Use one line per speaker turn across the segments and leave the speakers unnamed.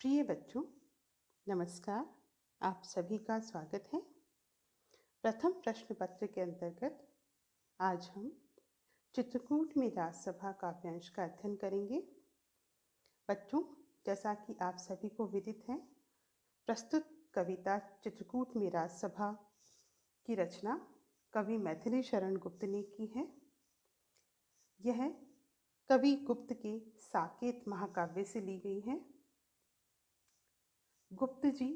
प्रिय बच्चों, नमस्कार। आप सभी का स्वागत है। प्रथम प्रश्न पत्र के अंतर्गत आज हम चित्रकूट में राजसभा काव्यांश का अध्ययन करेंगे। बच्चों, जैसा कि आप सभी को विदित है, प्रस्तुत कविता चित्रकूट में राजसभा की रचना कवि मैथिली शरण गुप्त ने की है। यह कवि गुप्त के साकेत महाकाव्य से ली गई है। गुप्त जी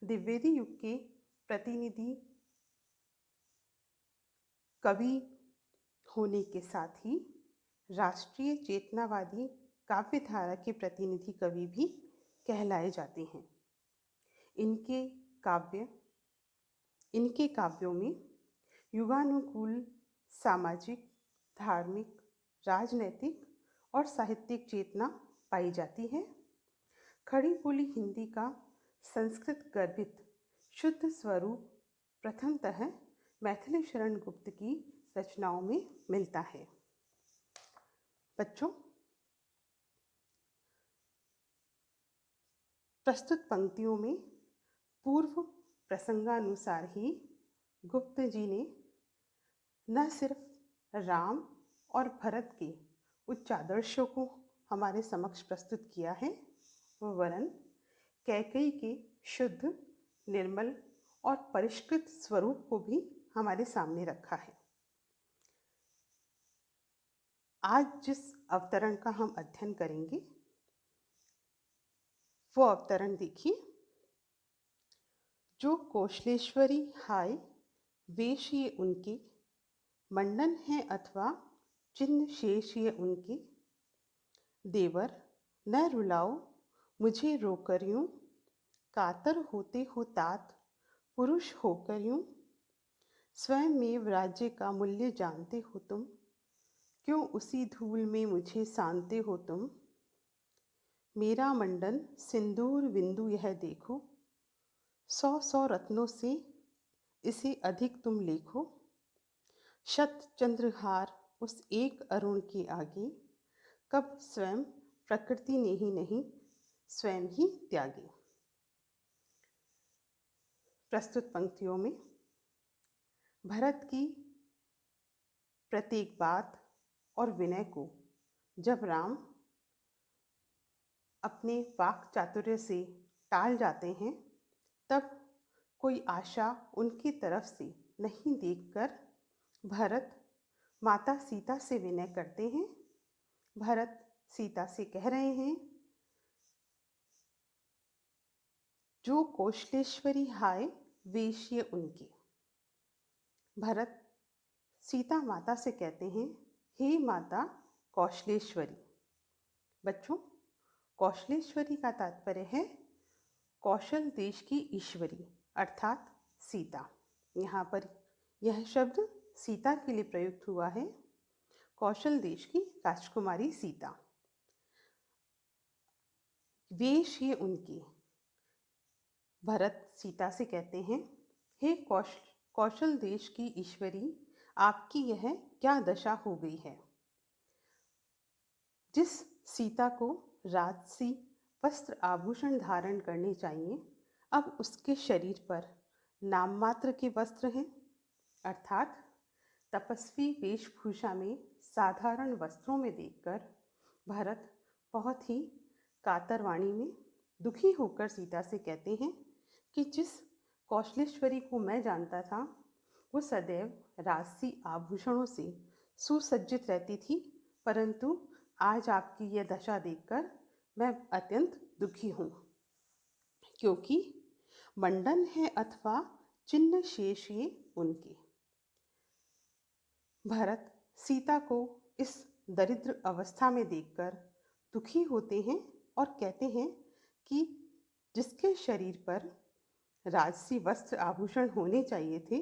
द्विवेदी युग के प्रतिनिधि कवि होने के साथ ही राष्ट्रीय चेतनावादी काव्यधारा के प्रतिनिधि कवि भी कहलाए जाते हैं। इनके काव्यों में युगानुकूल सामाजिक, धार्मिक, राजनैतिक और साहित्यिक चेतना पाई जाती है। खड़ी बोली हिंदी का संस्कृत गर्भित शुद्ध स्वरूप प्रथमतः मैथिली शरण गुप्त की रचनाओं में मिलता है। बच्चों, प्रस्तुत पंक्तियों में पूर्व प्रसंगानुसार ही गुप्त जी ने न सिर्फ राम और भरत के उच्च आदर्शों को हमारे समक्ष प्रस्तुत किया है, वरन कैकेयी के शुद्ध, निर्मल और परिष्कृत स्वरूप को भी हमारे सामने रखा है। आज जिस अवतरण का हम अध्ययन करेंगे वो अवतरण देखिए। जो कौशलेश्वरी हाय वेश ये उनके, मंडन है अथवा चिन्ह शेष ये उनके, देवर न रुलाओ मुझे रोकर यूं, कातर होते हो तात पुरुष होकर यूं, स्वयं में राज्य का मूल्य जानते हो तुम, क्यों उसी धूल में मुझे सानते हो तुम, मेरा मंडन सिंदूर बिंदु यह देखो, 100 रत्नों से इसे अधिक तुम लेखो, शत चंद्रहार उस एक अरुण के आगे, कब स्वयं प्रकृति ने ही नहीं स्वयं ही त्यागे। प्रस्तुत पंक्तियों में भरत की प्रत्येक बात और विनय को जब राम अपने वाक चातुर्य से टाल जाते हैं, तब कोई आशा उनकी तरफ से नहीं देखकर भरत माता सीता से विनय करते हैं। भरत सीता से कह रहे हैं, जो कौशलेश्वरी हाय वेश ये उनके। भरत सीता माता से कहते हैं, हे माता कौशलेश्वरी। बच्चों, कौशलेश्वरी का तात्पर्य है कौशल देश की ईश्वरी अर्थात सीता। यहाँ पर यह शब्द सीता के लिए प्रयुक्त हुआ है, कौशल देश की राजकुमारी सीता। वेश ये उनकी। भरत सीता से कहते हैं, हे कौशल देश की ईश्वरी, आपकी यह क्या दशा हो गई है। जिस सीता को राजसी वस्त्र आभूषण धारण करने चाहिए, अब उसके शरीर पर नाम मात्र के वस्त्र हैं, अर्थात तपस्वी वेशभूषा में साधारण वस्त्रों में देखकर भरत बहुत ही कातर वाणी में दुखी होकर सीता से कहते हैं कि जिस कौशलेश्वरी को मैं जानता था वो सदैव राजसी आभूषणों से सुसज्जित रहती थी, परंतु आज आपकी यह दशा देखकर मैं अत्यंत दुखी हूँ, क्योंकि मंडन है अथवा चिन्ह शेष ये उनके। भरत सीता को इस दरिद्र अवस्था में देखकर दुखी होते हैं और कहते हैं कि जिसके शरीर पर राजसी वस्त्र आभूषण होने चाहिए थे,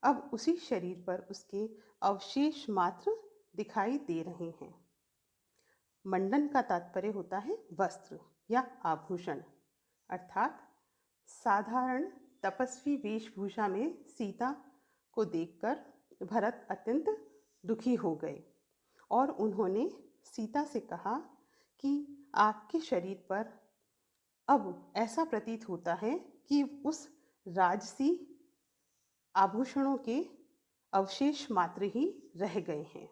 अब उसी शरीर पर उसके अवशेष मात्र दिखाई दे रहे हैं। मंडन का तात्पर्य होता है वस्त्र या आभूषण, अर्थात साधारण तपस्वी वेशभूषा में सीता को देखकर भरत अत्यंत दुखी हो गए और उन्होंने सीता से कहा कि आपके शरीर पर अब ऐसा प्रतीत होता है कि उस राजसी आभूषणों के अवशेष मात्र ही रह गए हैं।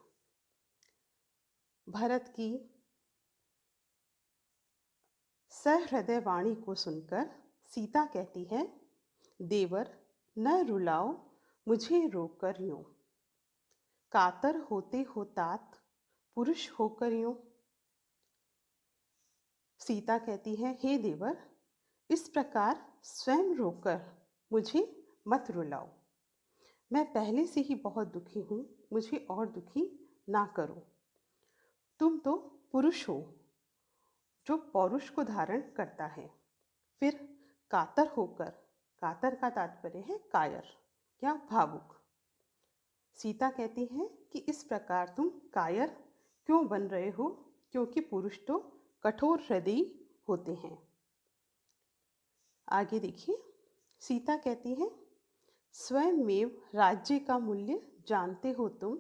भरत की सहृदय वाणी को सुनकर सीता कहती है, देवर न रुलाओ मुझे रोकर यूं, कातर होते हो तात पुरुष होकर यूं। सीता कहती है, हे देवर, इस प्रकार स्वयं रोकर मुझे मत रुलाओ। मैं पहले से ही बहुत दुखी हूँ, मुझे और दुखी ना करो। तुम तो पुरुष हो जो पौरुष को धारण करता है। फिर कातर होकर, कातर का तात्पर्य है कायर या भावुक। सीता कहती है कि इस प्रकार तुम कायर क्यों बन रहे हो, क्योंकि पुरुष तो कठोर हृदयी होते हैं। आगे देखिए, सीता कहती है, स्वयंमेव राज्य का मूल्य जानते हो तुम,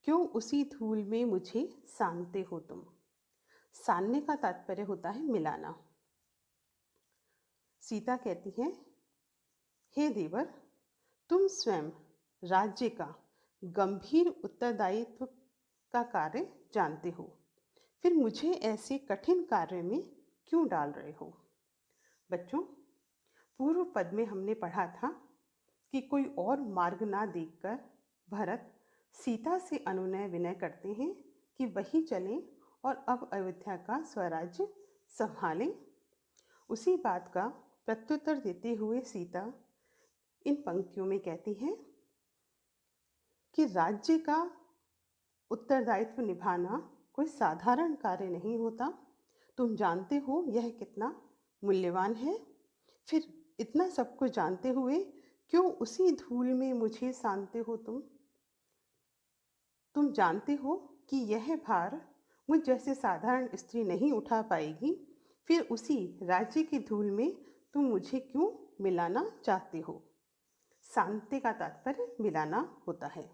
क्यों उसी धूल में मुझे सानते हो तुम। सानने का तात्पर्य होता है मिलाना। सीता कहती है, हे देवर, तुम स्वयं राज्य का गंभीर उत्तरदायित्व का कार्य जानते हो, फिर मुझे ऐसे कठिन कार्य में क्यों डाल रहे हो। बच्चों, पूर्व पद में हमने पढ़ा था कि कोई और मार्ग ना देखकर भरत सीता से अनुनय विनय करते हैं कि वही चलें और अब अयोध्या का स्वराज्य संभालें। उसी बात का प्रत्युत्तर देते हुए सीता इन पंक्तियों में कहती है कि राज्य का उत्तरदायित्व निभाना कोई साधारण कार्य नहीं होता। तुम जानते हो यह कितना मूल्यवान है। फिर इतना सब कुछ जानते हुए क्यों उसी धूल में मुझे सानते हो तुम जानते हो कि यह भार मुझ जैसे साधारण स्त्री नहीं उठा पाएगी, फिर उसी राज्य की धूल में तुम मुझे क्यों मिलाना चाहते हो। सानते का तात्पर्य मिलाना होता है।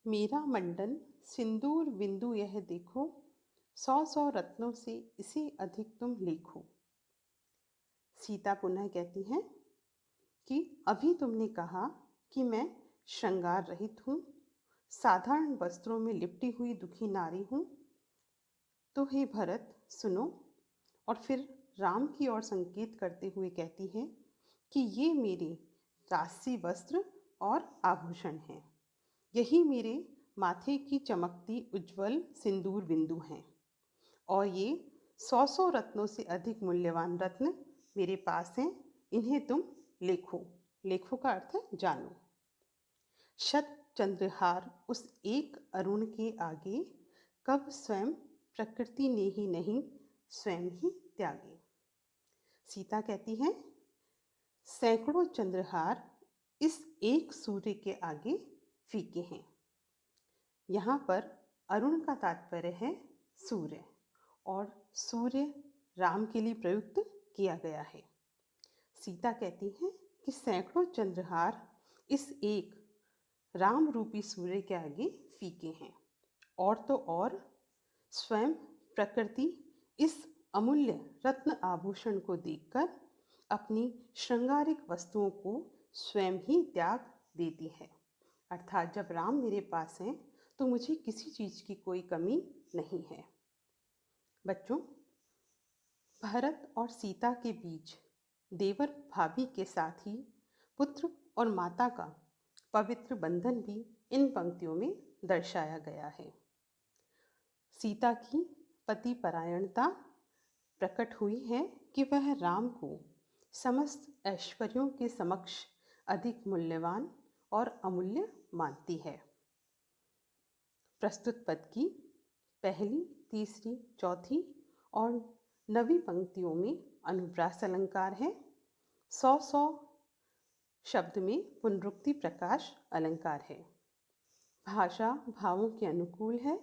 मेरा मंडन सिंदूर बिंदु यह देखो, 100 रत्नों से इसे अधिक तुम लेखो। सीता पुनः कहती हैं कि अभी तुमने कहा कि मैं श्रृंगार रहित हूँ, साधारण वस्त्रों में लिपटी हुई दुखी नारी हूँ। तो हे भरत सुनो। और फिर राम की ओर संकेत करते हुए कहती है कि ये मेरे राजसी वस्त्र और आभूषण हैं, यही मेरे माथे की चमकती उज्जवल सिंदूर बिंदु हैं, और ये 100 रत्नों से अधिक मूल्यवान रत्न मेरे पास हैं, इन्हें तुम लेखो। लेखो का अर्थ है जानो। शत चंद्रहार उस एक अरुण के आगे, कब स्वयं प्रकृति ने ही नहीं स्वयं ही त्यागे। सीता कहती है, सैकड़ों चंद्रहार इस एक सूर्य के आगे फीके हैं। यहाँ पर अरुण का तात्पर्य है सूर्य, और सूर्य राम के लिए प्रयुक्त किया गया है। सीता कहती है कि सैकड़ों चंद्रहार इस एक राम रूपी सूर्य के आगे फीके हैं, और तो और स्वयं प्रकृति इस अमूल्य रत्न आभूषण को देखकर अपनी श्रृंगारिक वस्तुओं को स्वयं ही त्याग देती है। अर्थात जब राम मेरे पास हैं तो मुझे किसी चीज़ की कोई कमी नहीं है। बच्चों, भरत और सीता के बीच देवर भाभी के साथ ही पुत्र और माता का पवित्र बंधन भी इन पंक्तियों में दर्शाया गया है। सीता की पति परायणता प्रकट हुई है कि वह राम को समस्त ऐश्वर्यों के समक्ष अधिक मूल्यवान और अमूल्य मानती है। प्रस्तुत पद की पहली, तीसरी, चौथी और 9वीं पंक्तियों में अनुप्रास अलंकार है। 100 शब्द में पुनरुक्ति प्रकाश अलंकार है। भाषा भावों के अनुकूल है,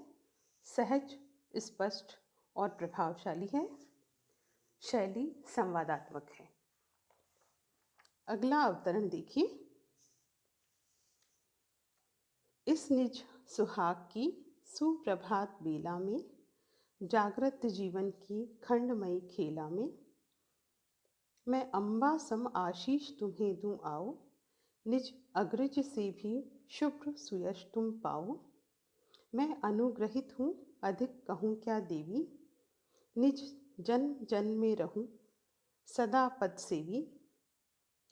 सहज, स्पष्ट और प्रभावशाली है। शैली संवादात्मक है। अगला अवतरण देखिए। इस निज सुहाग की सुप्रभात बेला में, जागृत जीवन की खंडमयी खेला में। मैं अम्बा सम आशीष तुम्हें दूं आओ, निज अग्रज से भी शुभ्र सुयश तुम पाओ। मैं अनुग्रहित हूँ अधिक कहूँ क्या देवी, निज जन्म जन्म में रहूं सदा पद सेवी।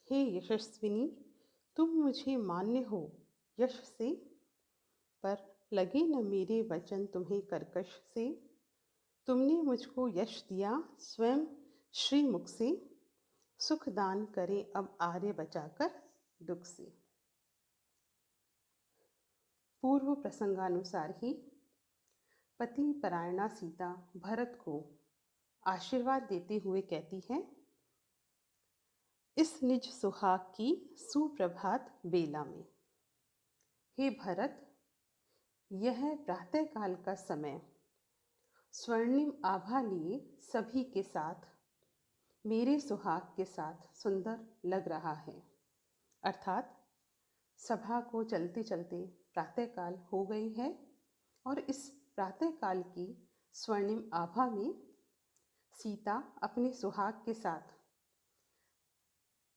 हे यशस्विनी तुम मुझे मान्य हो यश से, पर लगे न मेरे वचन तुम्हें कर्कश से। तुमने मुझको यश दिया स्वयं श्रीमुख से, सुख दान करें अब आर्य बचाकर दुख से। पूर्व प्रसंगानुसार ही पति परायणा सीता भरत को आशीर्वाद देते हुए कहती है, इस निज सुहाग की सुप्रभात बेला में। हे भरत, यह प्रातःकाल का समय स्वर्णिम आभा लिए सभी के साथ मेरे सुहाग के साथ सुंदर लग रहा है। अर्थात सभा को चलते चलते प्रातःकाल हो गई है और इस प्रातःकाल की स्वर्णिम आभा में सीता अपने सुहाग के साथ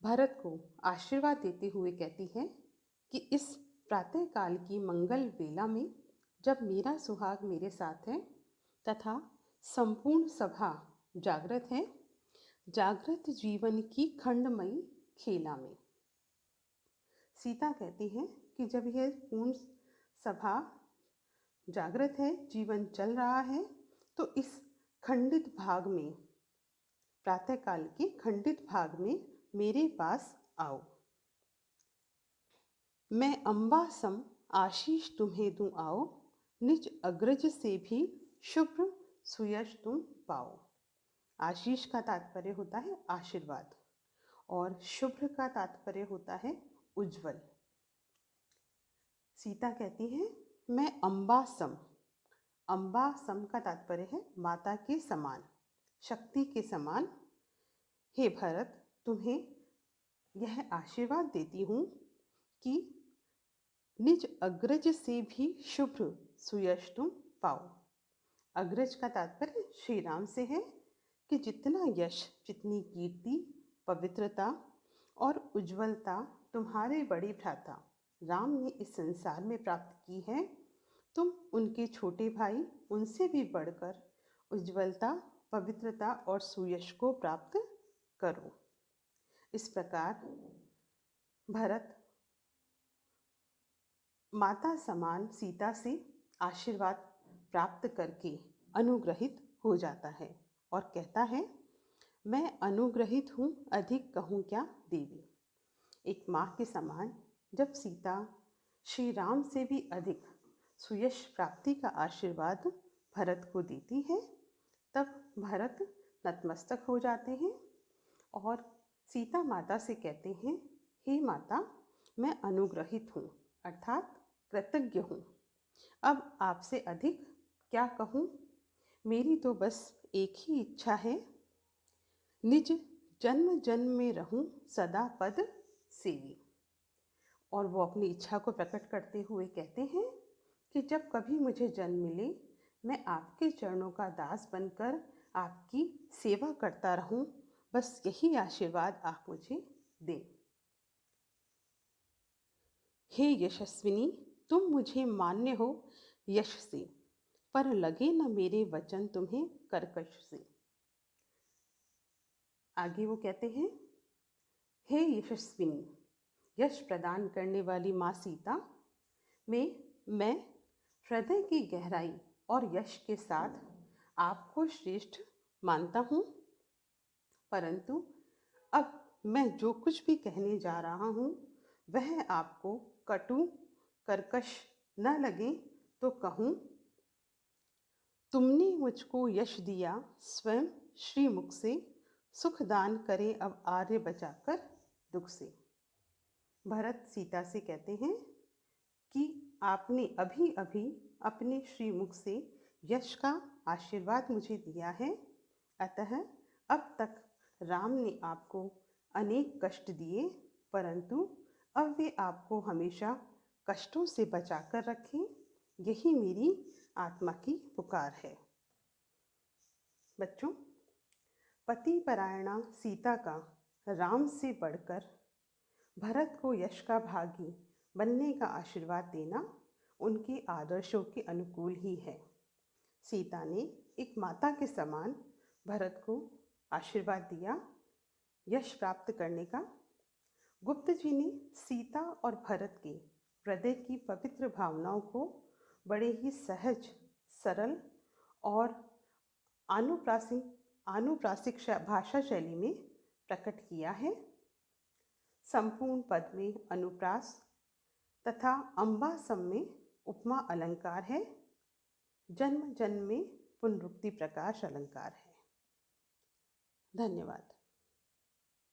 भरत को आशीर्वाद देते हुए कहती है कि इस प्रातःकाल की मंगल बेला में, जब मेरा सुहाग मेरे साथ है तथा संपूर्ण सभा जागृत है, जागृत जीवन की खंडमयी खेला में। सीता कहती है कि जब यह पूर्ण सभा जागृत है, जीवन चल रहा है, तो इस खंडित भाग में, प्रातःकाल के खंडित भाग में मेरे पास आओ। मैं अम्बा सम आशीष तुम्हें दूं आओ, निज अग्रज से भी शुभ्र सुयश तुम पाओ। आशीष का तात्पर्य होता है आशीर्वाद और शुभ्र का तात्पर्य होता है उज्जवल। सीता कहती है मैं अम्बा सम, अम्बा सम का तात्पर्य है माता के समान, शक्ति के समान। हे भरत, तुम्हें यह आशीर्वाद देती हूँ कि निज अग्रज से भी शुभ्र सुयश तुम पाओ। अग्रज का तात्पर्य श्री राम से है कि जितना यश, जितनी कीर्ति, पवित्रता और उज्ज्वलता तुम्हारे बड़े भ्राता राम ने इस संसार में प्राप्त की है, तुम उनके छोटे भाई उनसे भी बढ़कर उज्ज्वलता, पवित्रता और सुयश को प्राप्त करो। इस प्रकार भरत माता समान सीता से आशीर्वाद प्राप्त करके अनुग्रहित हो जाता है और कहता है, मैं अनुग्रहित हूँ अधिक कहूँ क्या देवी। एक माँ के समान जब सीता श्री राम से भी अधिक सुयश प्राप्ति का आशीर्वाद भरत को देती है, तब भरत नतमस्तक हो जाते हैं और सीता माता से कहते हैं, हे माता, मैं अनुग्रहित हूँ अर्थात कृतज्ञ हूँ। अब आपसे अधिक क्या कहूँ, मेरी तो बस एक ही इच्छा है, निज जन्म जन्म में रहूं सदा पद सेवी। और वो अपनी इच्छा को प्रकट करते हुए कहते हैं कि जब कभी मुझे जन्म मिले, मैं आपके चरणों का दास बनकर आपकी सेवा करता रहूं, बस यही आशीर्वाद आप मुझे दें। हे यशस्विनी, तुम मुझे मान्य हो यश से, पर लगे न मेरे वचन तुम्हें कर्कश से। आगे वो कहते हैं, हे यशस्विनी, यश प्रदान करने वाली माँ सीता, मैं हृदय की गहराई और यश के साथ आपको श्रेष्ठ मानता हूँ, परंतु अब मैं जो कुछ भी कहने जा रहा हूँ वह आपको कटु कर्कश न लगे तो कहूँ, तुमने मुझको यश दिया स्वयं श्रीमुख से, सुख दान करे अब आर्य बचाकर दुख से। भरत सीता से कहते हैं कि आपने अभी अभी अपने श्रीमुख से यश का आशीर्वाद मुझे दिया है, अतः अब तक राम ने आपको अनेक कष्ट दिए, परंतु अब वे आपको हमेशा कष्टों से बचाकर रखें, यही मेरी आत्मा की पुकार है। बच्चों, पति परायणा सीता का राम से बढ़कर भरत को यश का भागी बनने का आशीर्वाद देना उनके आदर्शों के अनुकूल ही है। सीता ने एक माता के समान भरत को आशीर्वाद दिया यश प्राप्त करने का। गुप्त जी ने सीता और भरत के हृदय की पवित्र भावनाओं को बड़े ही सहज, सरल और आनुप्रासिक भाषा शैली में प्रकट किया है। संपूर्ण पद में अनुप्रास तथा अम्बा सम में उपमा अलंकार है। जन्म जन्म में पुनरुक्ति प्रकाश अलंकार है। धन्यवाद।